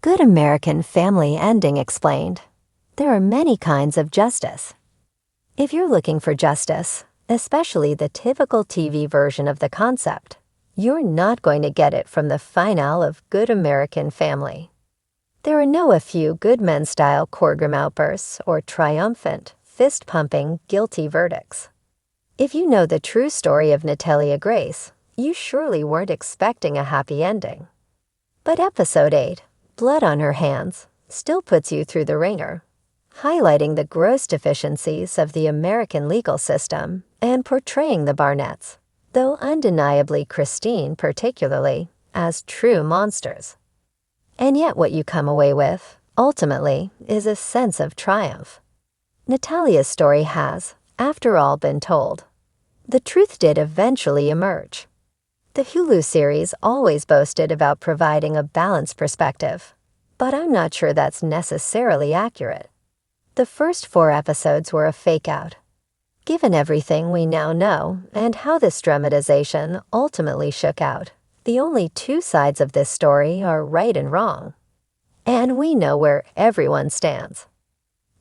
Good American Family ending explained. There are many kinds of justice. If you're looking for justice, especially the typical TV version of the concept, you're not going to get it from the finale of Good American Family. There are a few Good Men-style courtroom outbursts or triumphant, fist-pumping, guilty verdicts. If you know the true story of Natalia Grace, you surely weren't expecting a happy ending. But Episode 8, Blood on Her Hands, still puts you through the ringer, highlighting the gross deficiencies of the American legal system and portraying the Barnetts, though undeniably Christine particularly, as true monsters. And yet what you come away with, ultimately, is a sense of triumph. Natalia's story has, after all, been told. The truth did eventually emerge. The Hulu series always boasted about providing a balanced perspective, but I'm not sure that's necessarily accurate. The first 4 episodes were a fake-out. Given everything we now know and how this dramatization ultimately shook out, the only 2 sides of this story are right and wrong. And we know where everyone stands.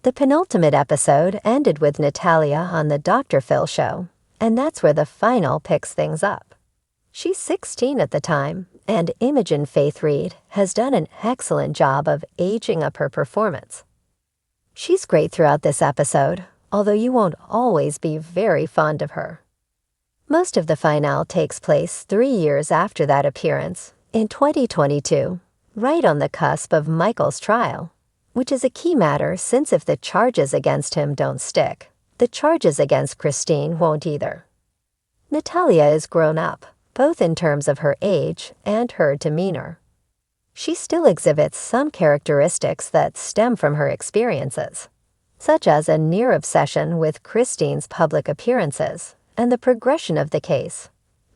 The penultimate episode ended with Natalia on the Dr. Phil show, and that's where the final picks things up. She's 16 at the time, and Imogen Faith Reed has done an excellent job of aging up her performance. She's great throughout this episode, although you won't always be very fond of her. Most of the finale takes place 3 years after that appearance, in 2022, right on the cusp of Michael's trial, which is a key matter since if the charges against him don't stick, the charges against Christine won't either. Natalia is grown up, both in terms of her age and her demeanor. She still exhibits some characteristics that stem from her experiences, such as a near obsession with Christine's public appearances and the progression of the case,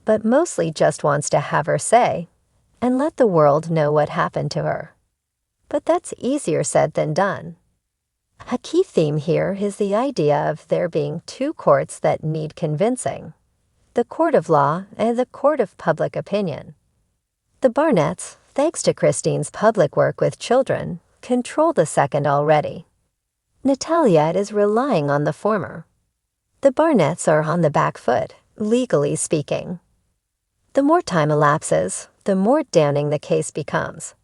but mostly just wants to have her say and let the world know what happened to her. But that's easier said than done. A key theme here is the idea of there being 2 courts that need convincing: the court of law and the court of public opinion. The Barnetts, thanks to Christine's public work with children, control the second already. Natalia is relying on the former. The Barnetts are on the back foot, legally speaking. The more time elapses, the more damning the case becomes.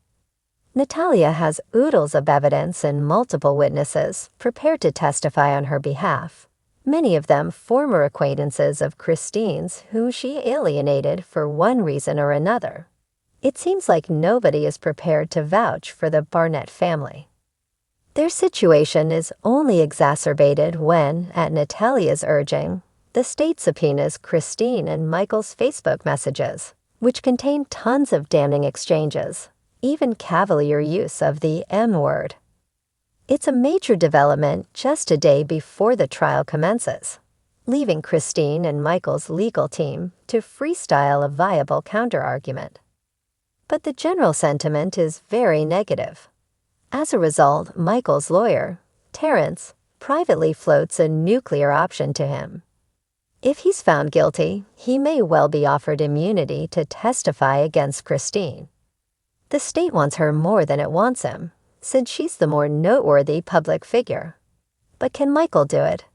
Natalia has oodles of evidence and multiple witnesses prepared to testify on her behalf, many of them former acquaintances of Christine's who she alienated for one reason or another. It seems like nobody is prepared to vouch for the Barnett family. Their situation is only exacerbated when, at Natalia's urging, the state subpoenas Christine and Michael's Facebook messages, which contain tons of damning exchanges, even cavalier use of the M-word. It's a major development just a day before the trial commences, leaving Christine and Michael's legal team to freestyle a viable counterargument. But the general sentiment is very negative. As a result, Michael's lawyer, Terrence, privately floats a nuclear option to him. If he's found guilty, he may well be offered immunity to testify against Christine. The state wants her more than it wants him, since she's the more noteworthy public figure. But can Michael do it?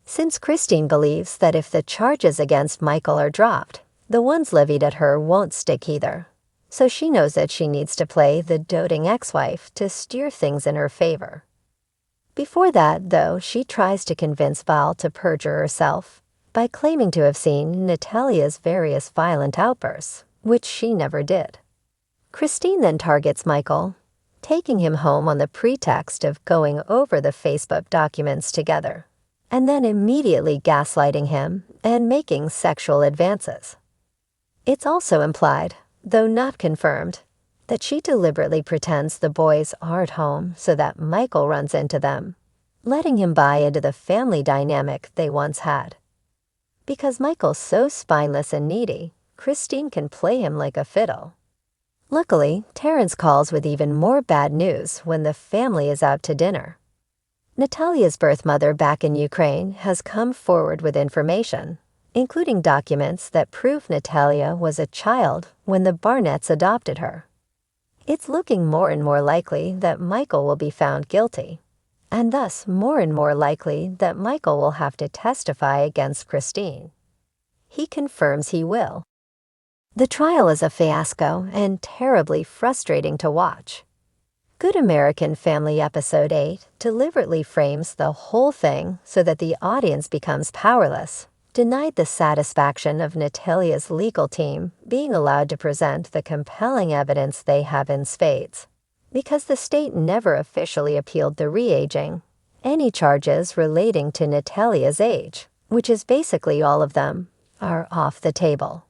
Since Christine believes that if the charges against Michael are dropped, the ones levied at her won't stick either, so she knows that she needs to play the doting ex-wife to steer things in her favor. Before that, though, she tries to convince Val to perjure herself by claiming to have seen Natalia's various violent outbursts, which she never did. Christine then targets Michael, taking him home on the pretext of going over the Facebook documents together, and then immediately gaslighting him and making sexual advances. It's also implied, though not confirmed, that she deliberately pretends the boys aren't home so that Michael runs into them, letting him buy into the family dynamic they once had. Because Michael's so spineless and needy, Christine can play him like a fiddle. Luckily, Terrence calls with even more bad news when the family is out to dinner. Natalia's birth mother back in Ukraine has come forward with information, including documents that prove Natalia was a child when the Barnetts adopted her. It's looking more and more likely that Michael will be found guilty, and thus more and more likely that Michael will have to testify against Christine. He confirms he will. The trial is a fiasco and terribly frustrating to watch. Good American Family Episode 8 deliberately frames the whole thing so that the audience becomes powerless, denied the satisfaction of Natalia's legal team being allowed to present the compelling evidence they have in spades. Because the state never officially appealed the re-aging, any charges relating to Natalia's age, which is basically all of them, are off the table.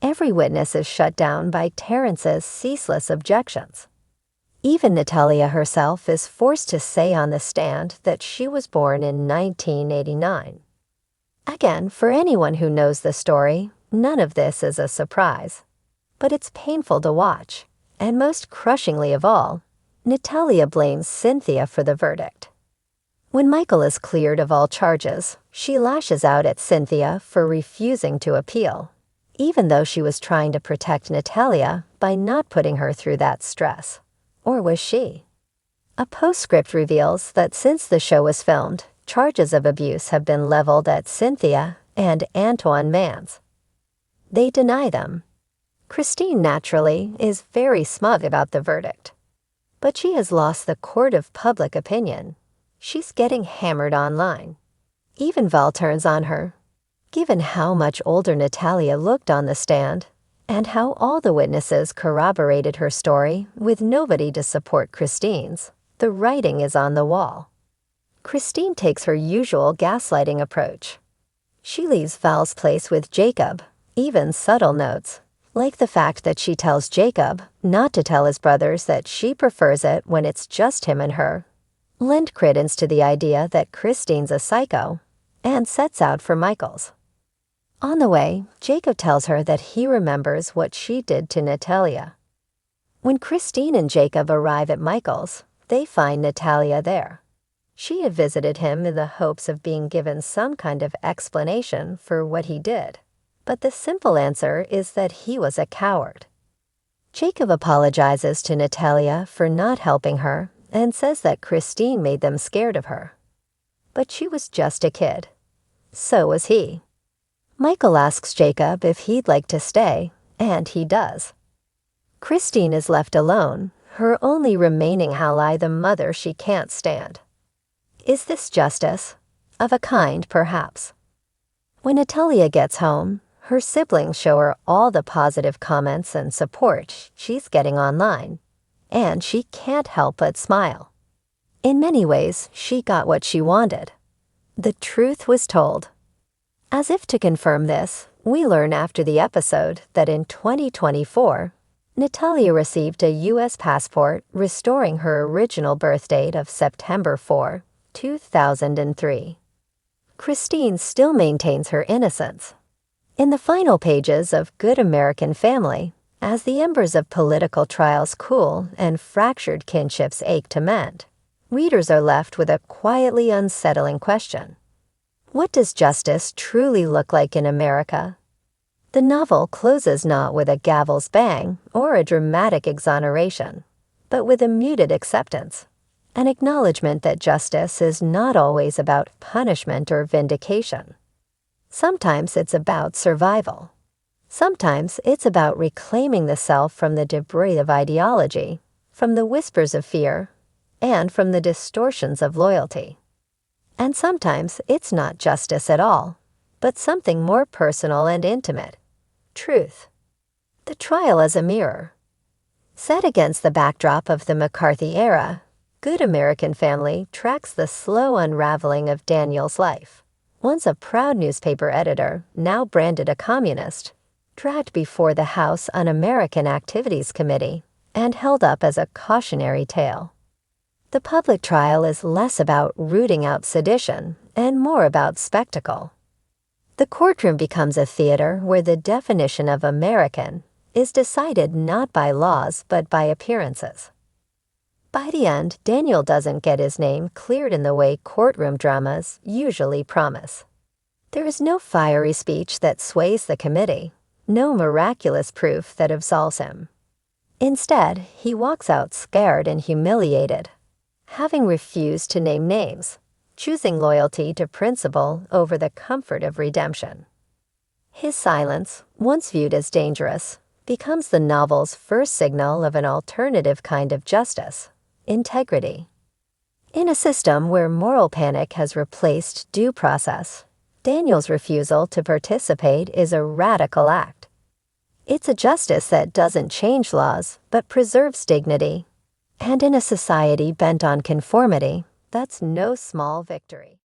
Every witness is shut down by Terrence's ceaseless objections. Even Natalia herself is forced to say on the stand that she was born in 1989. Again, for anyone who knows the story, none of this is a surprise. But it's painful to watch, and most crushingly of all, Natalia blames Cynthia for the verdict. When Michael is cleared of all charges, she lashes out at Cynthia for refusing to appeal, even though she was trying to protect Natalia by not putting her through that stress. Or was she? A postscript reveals that since the show was filmed, charges of abuse have been leveled at Cynthia and Antoine Mans. They deny them. Christine, naturally, is very smug about the verdict. But she has lost the court of public opinion. She's getting hammered online. Even Val turns on her. Given how much older Natalia looked on the stand, and how all the witnesses corroborated her story with nobody to support Christine's, the writing is on the wall. Christine takes her usual gaslighting approach. She leaves Val's place with Jacob, even subtle notes, like the fact that she tells Jacob not to tell his brothers that she prefers it when it's just him and her, lend credence to the idea that Christine's a psycho, and sets out for Michael's. On the way, Jacob tells her that he remembers what she did to Natalia. When Christine and Jacob arrive at Michael's, they find Natalia there. She had visited him in the hopes of being given some kind of explanation for what he did, but the simple answer is that he was a coward. Jacob apologizes to Natalia for not helping her and says that Christine made them scared of her. But she was just a kid. So was he. Michael asks Jacob if he'd like to stay, and he does. Christine is left alone, her only remaining ally the mother she can't stand. Is this justice? Of a kind, perhaps. When Natalia gets home, her siblings show her all the positive comments and support she's getting online, and she can't help but smile. In many ways, she got what she wanted. The truth was told. As if to confirm this, we learn after the episode that in 2024, Natalia received a U.S. passport restoring her original birth date of September 4, 2003. Christine still maintains her innocence. In the final pages of Good American Family, as the embers of political trials cool and fractured kinships ache to mend, readers are left with a quietly unsettling question. What does justice truly look like in America? The novel closes not with a gavel's bang or a dramatic exoneration, but with a muted acceptance, an acknowledgement that justice is not always about punishment or vindication. Sometimes it's about survival. Sometimes it's about reclaiming the self from the debris of ideology, from the whispers of fear, and from the distortions of loyalty. And sometimes it's not justice at all, but something more personal and intimate. Truth. The trial as a mirror. Set against the backdrop of the McCarthy era, Good American Family tracks the slow unraveling of Daniel's life. Once a proud newspaper editor, now branded a communist, dragged before the House Un-American Activities Committee and held up as a cautionary tale. The public trial is less about rooting out sedition and more about spectacle. The courtroom becomes a theater where the definition of American is decided not by laws but by appearances. By the end, Daniel doesn't get his name cleared in the way courtroom dramas usually promise. There is no fiery speech that sways the committee, no miraculous proof that absolves him. Instead, he walks out scared and humiliated, having refused to name names, choosing loyalty to principle over the comfort of redemption. His silence, once viewed as dangerous, becomes the novel's first signal of an alternative kind of justice: integrity. In a system where moral panic has replaced due process, Daniel's refusal to participate is a radical act. It's a justice that doesn't change laws, but preserves dignity. And in a society bent on conformity, that's no small victory.